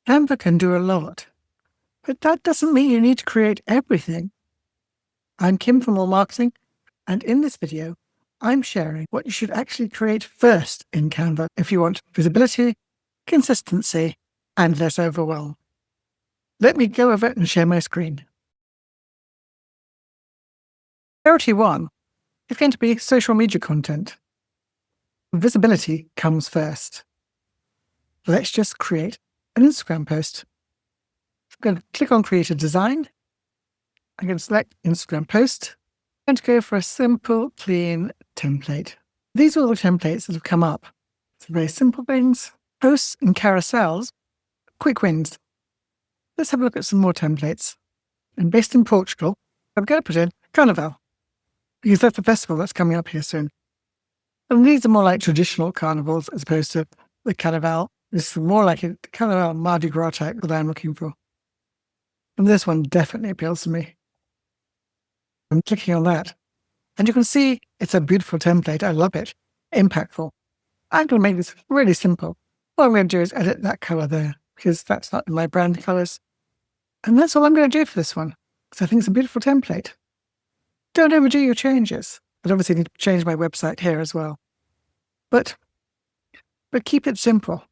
Canva can do a lot, but that doesn't mean you need to create everything. I'm Kim from All Marketing, and in this video, I'm sharing what you should actually create first in Canva if you want visibility, consistency, and less overwhelm. Let me go over and share my screen. Priority 1 is going to be social media content. Visibility comes first. Let's just create an Instagram post. I'm going to click on Create a Design. I'm going to select Instagram Post. I'm going to go for a simple, clean template. These are all the templates that have come up. So very simple things, posts and carousels, quick wins. Let's have a look at some more templates. And based in Portugal, I'm going to put in Carnival, because that's the festival that's coming up here soon. And these are more like traditional carnivals as opposed to the Carnival. This is more like a Carnival Mardi Gras type that I'm looking for. And this one definitely appeals to me. I'm clicking on that. And you can see it's a beautiful template. I love it. Impactful. I'm going to make this really simple. What I'm going to do is edit that color there, because that's not in my brand colors. And that's all I'm going to do for this one, because I think it's a beautiful template. Don't overdo your changes. But obviously need to change my website here as well. But keep it simple.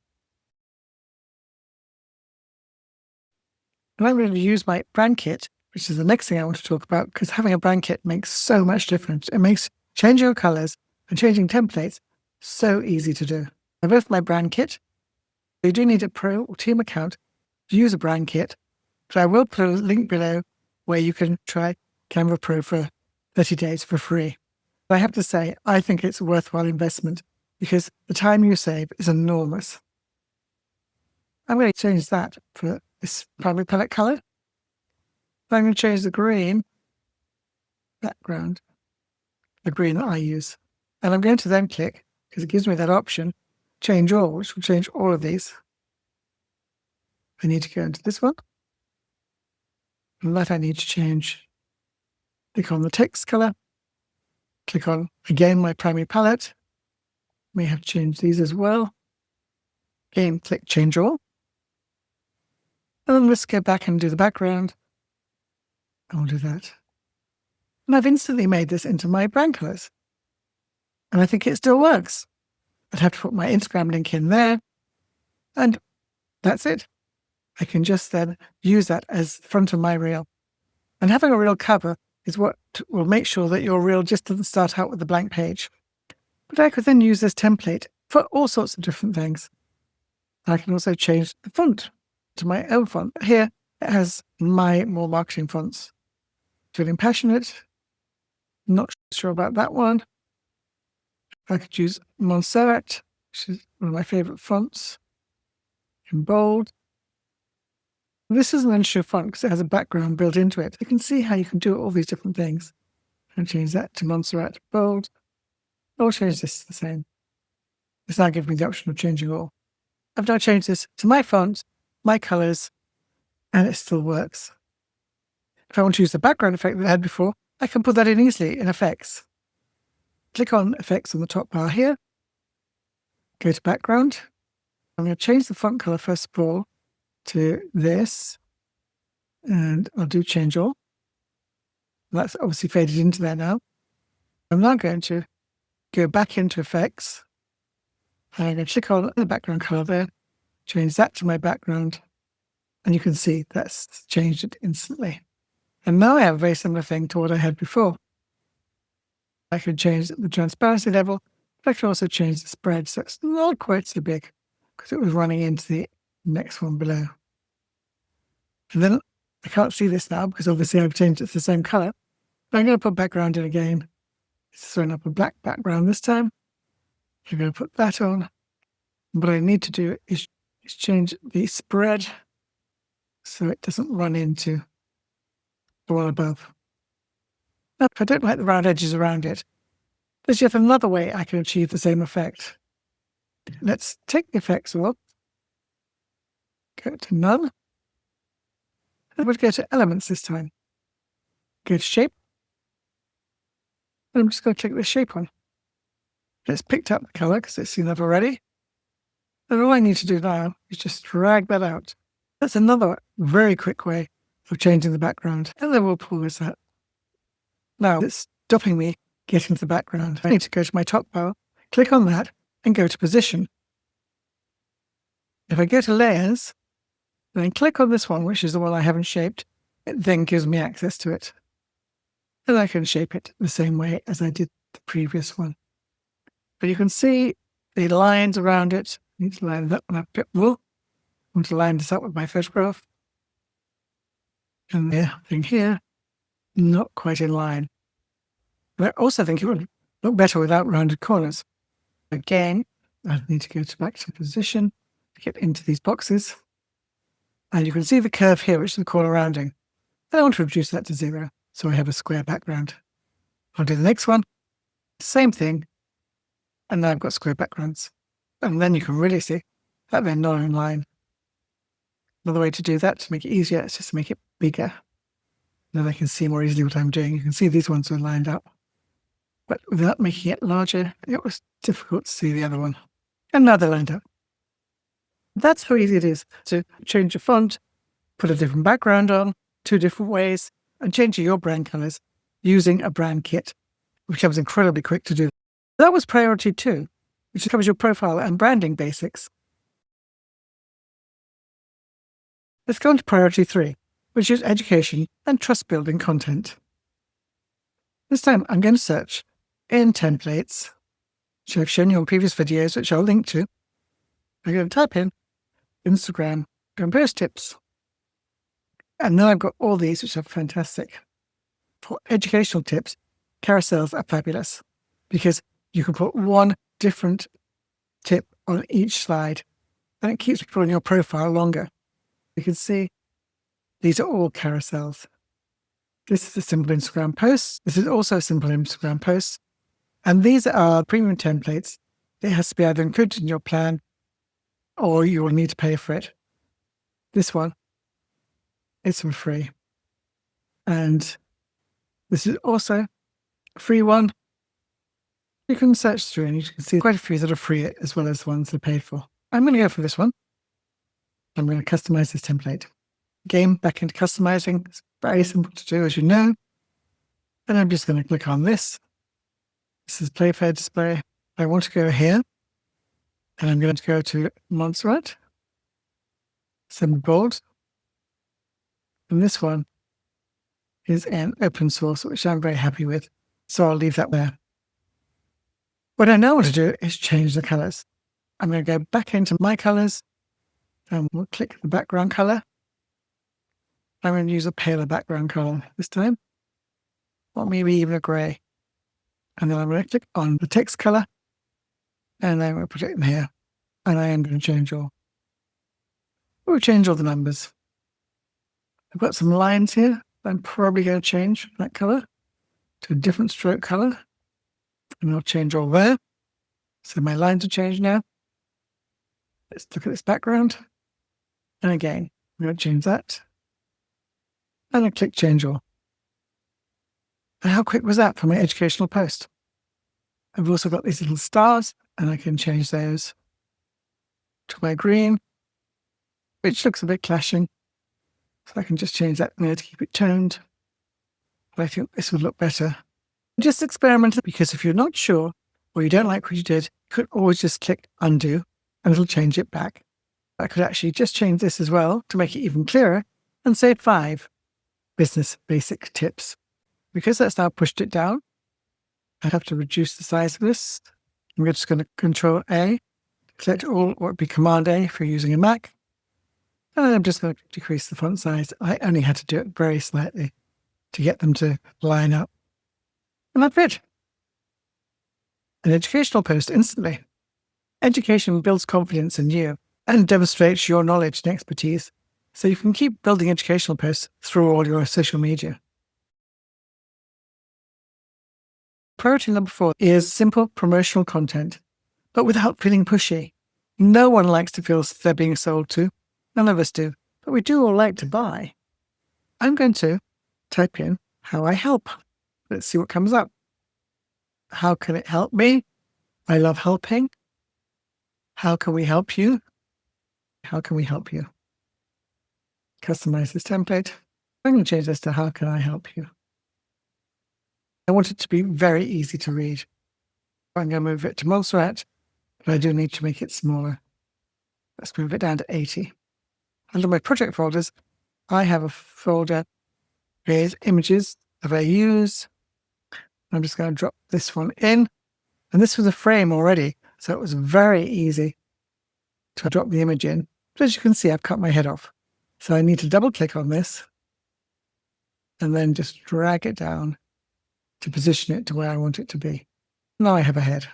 And I'm going to use my brand kit, which is the next thing I want to talk about, because having a brand kit makes so much difference. It makes changing your colors and changing templates so easy to do. I both my brand kit. You do need a pro or team account to use a brand kit, but I will put a link below where you can try Canva Pro for 30 days for free. But I have to say, I think it's a worthwhile investment because the time you save is enormous. I'm going to change that for this primary palette color. I'm going to change the green background, the green that I use. And I'm going to then click, because it gives me that option, change all, which will change all of these. I need to go into this one. And that I need to change. Click on the text color. Click on, again, my primary palette. May have to change these as well. Again, click change all. And then let's go back and do the background. I'll do that. And I've instantly made this into my brand colors. And I think it still works. I'd have to put my Instagram link in there. And that's it. I can just then use that as the front of my reel. And having a reel cover is what will make sure that your reel just doesn't start out with a blank page. But I could then use this template for all sorts of different things. I can also change the font to my own font. Here, it has my more marketing fonts. Feeling passionate. Not sure about that one. I could use Montserrat, which is one of my favorite fonts, in bold. This is an unsure font because it has a background built into it. You can see how you can do all these different things. And change that to Montserrat bold. Or change this to the same. It's now giving me the option of changing all. I've now changed this to my font, my colors, and it still works. If I want to use the background effect that I had before, I can put that in easily in Effects. Click on Effects on the top bar here. Go to Background. I'm going to change the font color first of all to this. And I'll do Change All. That's obviously faded into there now. I'm now going to go back into Effects. And I'm going to click on the background color there. Change that to my background. And you can see that's changed it instantly. And now I have a very similar thing to what I had before. I can change the transparency level, but I can also change the spread, so it's not quite so big because it was running into the next one below. And then I can't see this now because obviously I've changed it to the same color. But I'm going to put background in again. It's throwing up a black background this time. I'm going to put that on. What I need to do is change the spread so it doesn't run into the one above. Now, if I don't like the round edges around it, there's yet another way I can achieve the same effect. Let's take the effects off, go to None, and we'll go to Elements this time. Go to Shape, and I'm just going to click the Shape on. It's picked up the color because it's seen that already. And all I need to do now is just drag that out. That's another very quick way of changing the background. And then we'll pause that. Now it's stopping me getting to the background. I need to go to my top bar, click on that, and go to position. If I go to layers, then click on this one, which is the one I haven't shaped, it then gives me access to it. And I can shape it the same way as I did the previous one. But you can see the lines around it. I need to line that one up a bit more. I want to line this up with my photograph. And the thing here, not quite in line. But I also think it would look better without rounded corners. Again, I need to go back to position to get into these boxes. And you can see the curve here, which is the corner rounding. And I want to reduce that to 0, so I have a square background. I'll do the next one, same thing, and now I've got square backgrounds. And then you can really see that they're not in line. Another way to do that, to make it easier, is just to make it bigger. Then I can see more easily what I'm doing. You can see these ones are lined up. But without making it larger, it was difficult to see the other one. And now they're lined up. That's how easy it is to change your font, put a different background on, 2 different ways, and change your brand colors using a brand kit, which comes incredibly quick to do. That was priority 2, which covers your profile and branding basics. Let's go on to priority 3, which is education and trust building content. This time I'm going to search in templates, which I've shown you on previous videos, which I'll link to. I'm going to type in Instagram and post tips. And now I've got all these, which are fantastic. For educational tips, carousels are fabulous because you can put one different tip on each slide and it keeps people on your profile longer. You can see these are all carousels. This is a simple Instagram post. This is also a simple Instagram post. And these are premium templates. It has to be either included in your plan or you will need to pay for it. This one is for free. And this is also a free one. You can search through and you can see quite a few that are free as well as the ones that are paid for. I'm going to go for this one. I'm going to customize this template. Again, back into customizing. It's very simple to do, as you know. And I'm just going to click on this. This is Play Fair Display. I want to go here. And I'm going to go to Montserrat. Semi-bold. And this one is an open source, which I'm very happy with. So I'll leave that there. What I now want to do is change the colors. I'm going to go back into my colors and we'll click the background color. I'm going to use a paler background color this time, or maybe even a gray. And then I'm going to click on the text color and I'm going to put it in here. And I am going to change we'll change all the numbers. I've got some lines here. I'm probably going to change that color to a different stroke color. And I'll change all there. So my lines are changed now. Let's look at this background. And again, I'm going to change that. And I click change all. And how quick was that for my educational post? I've also got these little stars and I can change those to my green, which looks a bit clashing. So I can just change that there to keep it toned. But I think this would look better. Just experiment, because if you're not sure or you don't like what you did, you could always just click undo and it'll change it back. I could actually just change this as well to make it even clearer and say 5 business basic tips. Because that's now pushed it down, I have to reduce the size of this. I'm just going to Control A, select all, or it'd be Command A if you're using a Mac. And I'm just going to decrease the font size. I only had to do it very slightly to get them to line up. And that's it. An educational post instantly. Education builds confidence in you and demonstrates your knowledge and expertise, so you can keep building educational posts through all your social media. Priority number 4 is simple promotional content, but without feeling pushy. No one likes to feel they're being sold to. None of us do, but we do all like to buy. I'm going to type in how I help. Let's see what comes up. How can it help me? I love helping. How can we help you? How can we help you? customize this template. I'm going to change this to how can I help you? I want it to be very easy to read. I'm going to move it to Multirat, but I do need to make it smaller. Let's move it down to 80. Under my project folders, I have a folder with images that I use. I'm just going to drop this one in. And this was a frame already, so it was very easy to drop the image in. But as you can see, I've cut my head off. So I need to double click on this and then just drag it down to position it to where I want it to be. Now I have a head.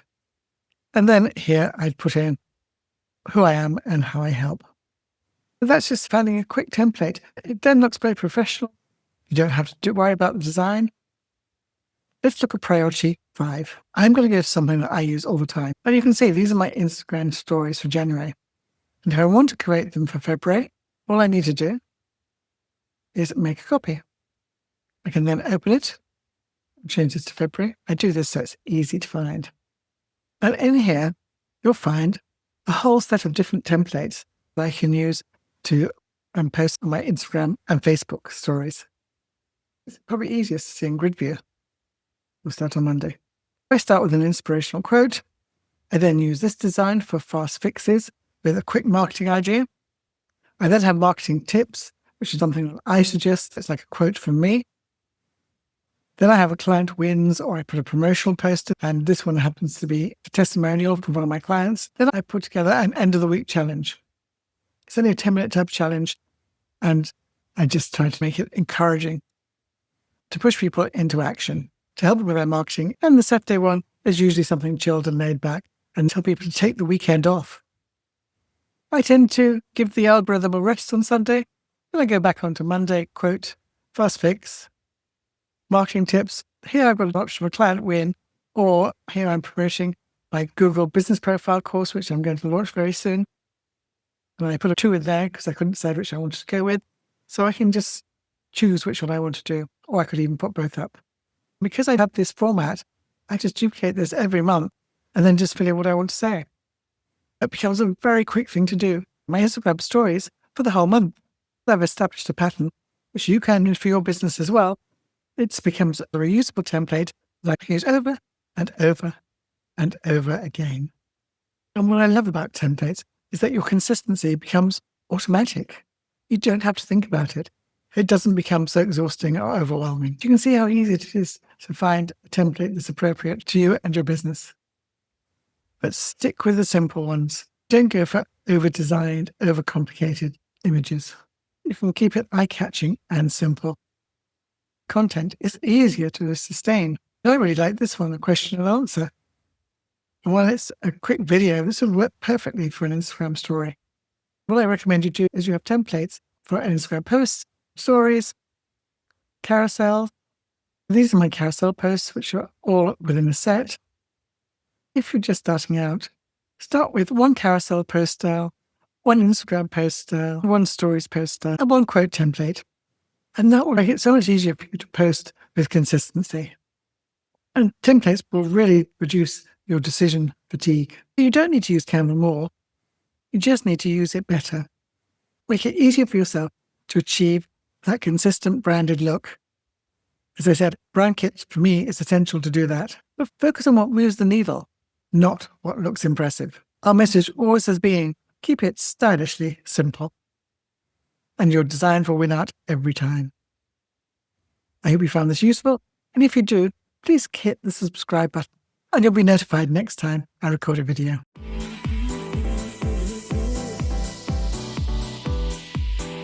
And then here I'd put in who I am and how I help. But that's just finding a quick template. It then looks very professional. You don't have to worry about the design. Let's look at priority 5. I'm going to go to something that I use all the time. And you can see these are my Instagram stories for January. And if I want to create them for February, all I need to do is make a copy. I can then open it, change this to February. I do this so it's easy to find. And in here, you'll find a whole set of different templates that I can use to post on my Instagram and Facebook stories. It's probably easiest to see in grid view. We'll start on Monday. I start with an inspirational quote. I then use this design for fast fixes with a quick marketing idea. I then have marketing tips, which is something that I suggest. It's like a quote from me. Then I have a client wins, or I put a promotional poster, and this one happens to be a testimonial from one of my clients. Then I put together an end of the week challenge. It's only a 10-minute type challenge, and I just try to make it encouraging to push people into action, to help them with their marketing. And the Saturday one is usually something chilled and laid back, and tell people to take the weekend off. I tend to give the algorithm a rest on Sunday. Then I go back onto Monday, quote, fast fix, marketing tips. Here I've got an option for client win, or here I'm promoting my Google business profile course, which I'm going to launch very soon. And I put a 2 in there because I couldn't decide which I wanted to go with. So I can just choose which one I want to do, or I could even put both up. Because I have this format, I just duplicate this every month and then just fill in what I want to say. It becomes a very quick thing to do. My Instagram stories for the whole month. I've established a pattern, which you can use for your business as well. It becomes a reusable template that I can use over and over and over again. And what I love about templates is that your consistency becomes automatic. You don't have to think about it. It doesn't become so exhausting or overwhelming. You can see how easy it is to find a template that's appropriate to you and your business. But stick with the simple ones. Don't go for over-designed, over-complicated images. You can keep it eye-catching and simple. Content is easier to sustain. I really like this one, a question and answer. And while it's a quick video, this would work perfectly for an Instagram story. What I recommend you do is you have templates for Instagram posts, stories, carousel. These are my carousel posts, which are all within a set. If you're just starting out, start with one carousel post style, one Instagram post style, one stories post style, and one quote template. And that will make it so much easier for you to post with consistency. And templates will really reduce your decision fatigue. You don't need to use Canva more. You just need to use it better. Make it easier for yourself to achieve that consistent branded look. As I said, brand kit for me is essential to do that. But focus on what moves the needle, not what looks impressive. Our message always has been, keep it stylishly simple. And your design will win out every time. I hope you found this useful. And if you do, please hit the subscribe button and you'll be notified next time I record a video.